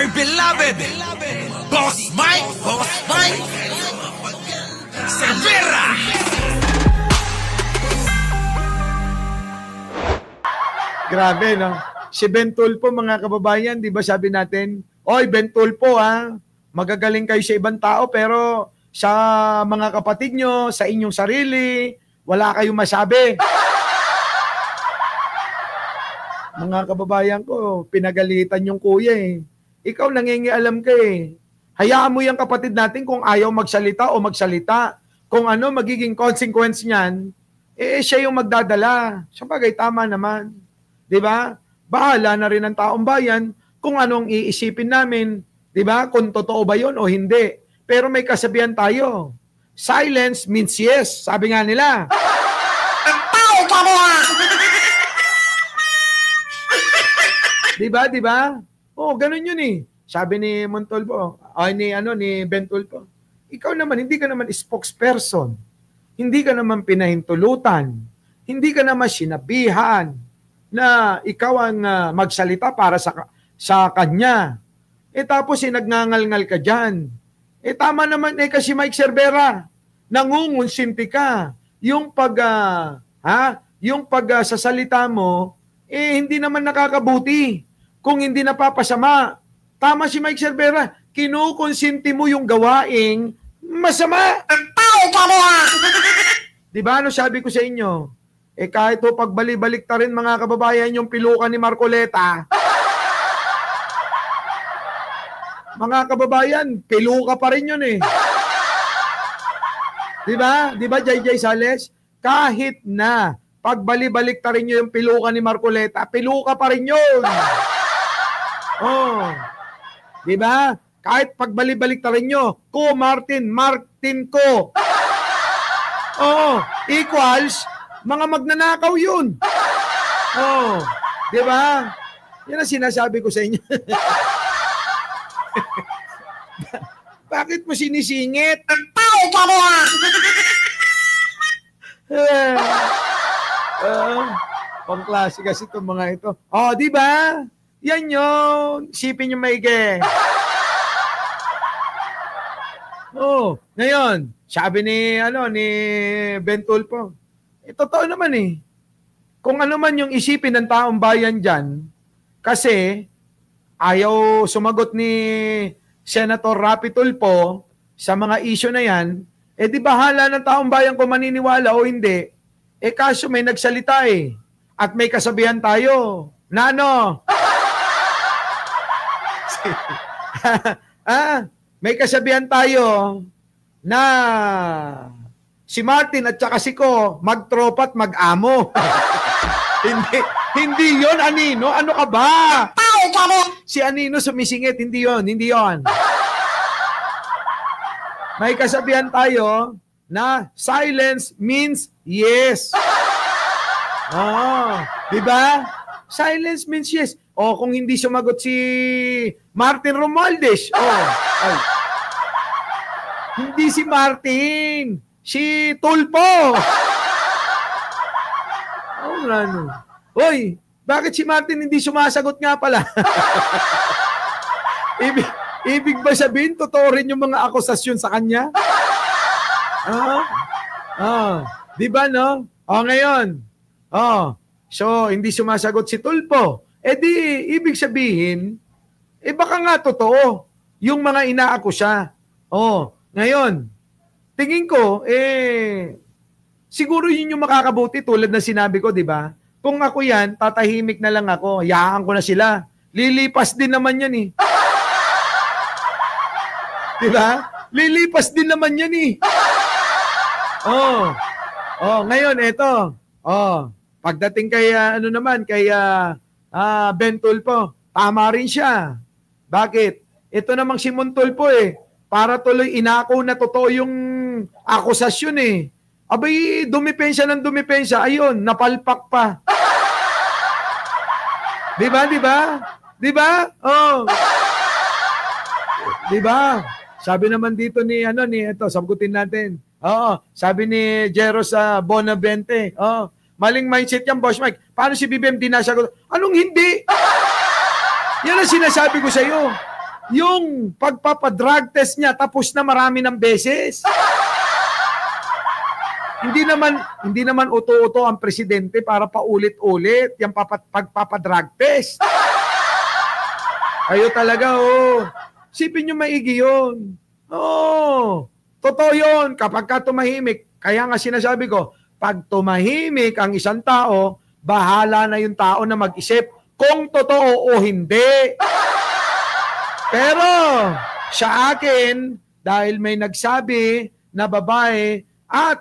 my beloved Boss Mike Cervera. Grabe, no? Si Ben Tulfo, mga kababayan, di ba sabi natin, oy, Ben Tulfo, ha? Magagaling kayo sa ibang tao, pero sa mga kapatid nyo, sa inyong sarili, wala kayong masabi. Mga kababayan ko, pinagalitan yung kuya eh. Ikaw nangingialam ka eh. Hayaan mo yung kapatid natin kung ayaw magsalita o magsalita. Kung ano magiging consequence niyan, eh siya yung magdadala. Sabagay, tama naman. Diba? Bahala na rin ang taong bayan kung anong iisipin namin. Diba? Kung totoo ba yun o hindi. Pero may kasabihan tayo. Silence means yes. Sabi nga nila. Diba? Diba? Oh, ganun yun eh. Sabi ni Montolpo, ni Ben Tulfo, ikaw naman, hindi ka naman spokesperson. Hindi ka naman pinahintulutan. Hindi ka naman sinabihan na ikaw ang magsalita para sa kanya. Eh tapos nagngangal-ngal ka dyan. Eh tama naman kasi Mike Cervera, nangungunsinti ka. Yung sasalita mo, hindi naman nakakabuti. Kung hindi napapasama. Tama si Mike Cervera, kinukonsinti mo yung gawaing masama. Diba ano sabi ko sa inyo? Eh kahit pagbalik-balik ta rin mga kababayan yung pilukan ni Marcoleta. Mga kababayan, piluka pa rin yun eh. Diba? Diba JJ Sales? Kahit na pagbalik-balik ta rin yung piluka ni Marcoleta, piluka pa rin yun. Oh. Diba? Kahit pagbalik-balik ta rin nyo, Martin ko. Oh, equals, mga magnanakaw yun. Oh, diba? Yan ang sinasabi ko sa inyo. Bakit mo sinisingit? Pangklase kasi itong mga ito. Oh, diba? Yan yun. Sipin yung maigi. Oh, ngayon, sabi ni Ben Tulfo, totoo naman eh. Kung ano man yung isipin ng taong bayan dyan, kasi ayaw sumagot ni Senator Rapi Tulfo sa mga issue na yan, di bahala ng taong bayan kung maniniwala o hindi. Kaso may nagsalita eh. At may kasabihan tayo. Na ano? May kasabihan tayo na si Martin at saka si Ko magtropa at mag-amo. hindi yon Anino. Ano ka ba? Si Anino sumisingit. Hindi yon. May kasabihan tayo na silence means yes. Oh, di ba? Silence means yes. O kung hindi sumagot si Martin Romualdez, hindi si Martin, si Tulfo. Hoy, bakit si Martin hindi sumasagot nga pala? Ibig ba sabihin, totoo rin yung mga akusasyon sa kanya? Di ba, no? Ngayon. So, hindi sumasagot si Tulfo. Di, ibig sabihin, baka nga totoo yung mga inaakusa. Ngayon, tingin ko, siguro yun yung makakabuti tulad na sinabi ko, di ba? Kung ako yan, tatahimik na lang ako. Hayaan ko na sila. Lilipas din naman yan eh. Di ba? Lilipas din naman yan eh. Ngayon, eto. Pagdating kay, kay Ben Tulfo, tama rin siya. Bakit? Ito namang si Montulfo para tuloy inako na totoo yung akusasyon Abay, dumipensya ng dumipensya. Ayun, napalpak pa. Diba? Diba? Diba? Sabi naman dito ito, sagutin natin. Sabi ni Jeros Bonavente, maling mindset yan, Boss Mike. Paano si BBM di nasagot? Anong hindi? Yan ang sinasabi ko sa iyo. yung pagpapadrug test niya tapos na marami ng beses. Hindi naman uto-uto ang presidente para paulit-ulit yung pagpapadrug test. Kayo talaga, oh. Sipin nyo maigi yun. Oo. Totoo yun. Kapag ka tumahimik, kaya nga sinasabi ko, pag tumahimik ang isang tao, bahala na yung tao na mag-isip kung totoo o hindi. Pero sa akin, dahil may nagsabi na babae at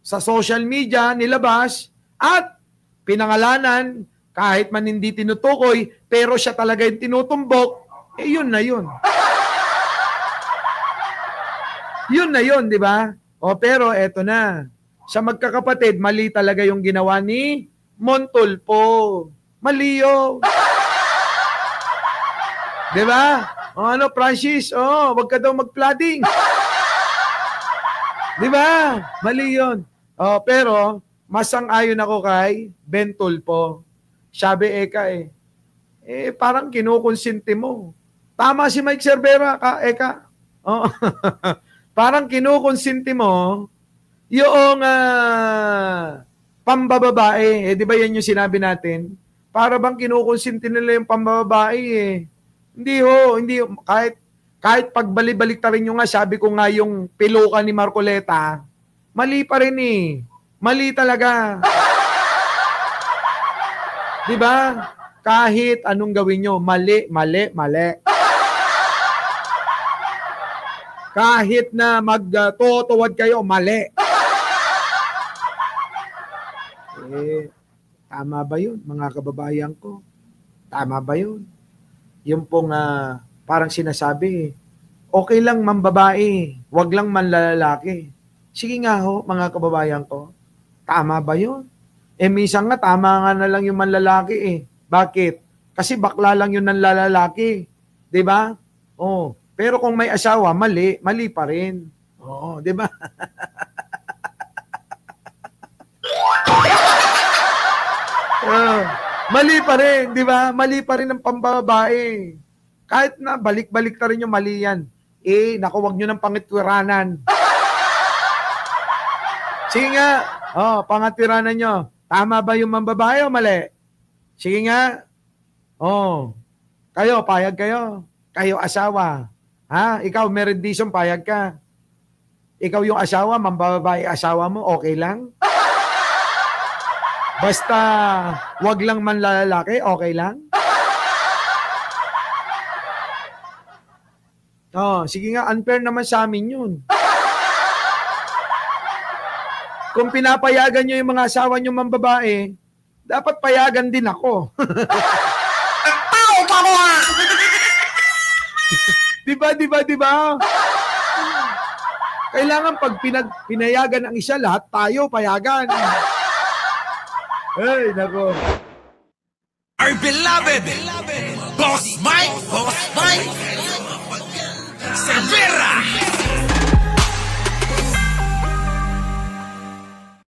sa social media nilabas at pinangalanan kahit man hindi tinutukoy, pero siya talaga yung tinutumbok, eh yun na yun. Yun na yun, di ba? O pero eto na. Sa magkakapatid, mali talaga yung ginawa ni Montulfo. Mali yun. Di ba? O ano, Francis? O, wag ka daw mag-flooding. Di ba? Mali yun. O, pero, masang-ayon ako kay Ben Tulfo. Sabi Eka parang kinukonsinti mo. Tama si Mike Cervera, Eka. O, parang kinukonsinti mo yung pambababae. Di ba yan yung sinabi natin? Para bang kinukonsinti nila yung pambababae Hindi kahit pagbalik-balik ta rin nyo nga, sabi ko nga yung piluka ni Marcoleta, mali pa rin Mali talaga. Di ba? Kahit anong gawin nyo, mali. Kahit na magtutuwad kayo, mali. Tama ba yun, mga kababayan ko? Tama ba yun? Yung pong parang sinasabi, okay lang mambabae, wag lang manlalaki. Sige nga ho, mga kababayan ko, tama ba yun? Minsan nga, tama nga na lang yung manlalaki Bakit? Kasi bakla lang yun ng lalaki. Diba? Oh, pero kung may asawa, mali pa rin. Oo, diba? Mali pa rin, di ba? Mali pa rin ang pambabae. Kahit na balik-balik na rin yung mali yan. Naku, wag nyo ng pangitwiranan. Sige nga, pangitwiranan nyo. Tama ba yung mambabae o mali? Sige nga. Kayo, payag kayo. Kayo asawa. Ha? Ikaw, Meredison, payag ka. Ikaw yung asawa, mambabae asawa mo, okay lang? Basta wag lang manlalaki, okay lang? Sige nga, unfair naman sa amin yun. Kung pinapayagan nyo yung mga asawa nyo mambabae, dapat payagan din ako. Tayo ka niya! Diba? Kailangan pag pinayagan ang isa, lahat tayo payagan. Ay, nako. Our beloved Boss Mike Cervera.